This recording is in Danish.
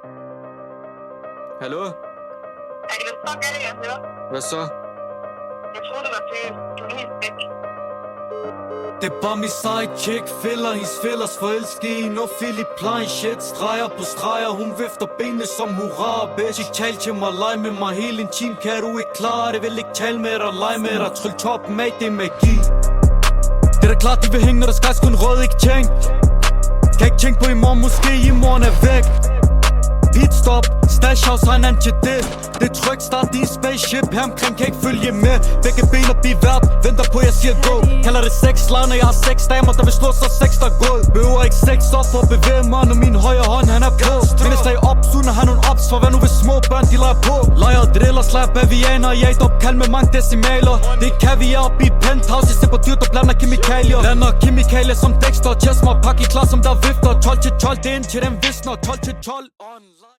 Hallo? Er det vist nok, jeg hører? Hvad så? Jeg troede, det var seriøst. Du er helt væk. Det er bare min sidechick, fælder hendes fællers forelske i når Philip Plein shit, streger på streger, hun vifter benene som hurra, bitch. Ikke tal til mig, leg med mig, helt intim, kan du ikke klare det, vil ikke tale med dig, leg med dig, tryl toppen af, det er magi. Det er da klart, de vil hænge, når der skal kun råd, ikke tænk. Kan ikke tænke på i morgen, måske i morgen er væk. Pitstop, stash house, har en antidit. Det er tryk, start din spaceship. Her omkring kan ikke følge med. Begge ben og bivært, venter på jeg siger go. Kalder det sex line, når jeg har 6 damer, der vil slå sig 6 der gulv. Behøver ikke 6 op for at bevæge mig, når min højre hånd han er på. Findes der i ops, uden at have nogle ops, for hvad nu hvis små børn de leger på. Leger driller, slager bavianer, jagt op kald med mange decimaler. Det er kaviar op i penthouse, jeg ser på dyr, der blander kemikalier. Blander kemikalier som Dexter, chest mig, pakke klar som der vifter. 12 til 12, det er indtil den visner, 12 til 12 online.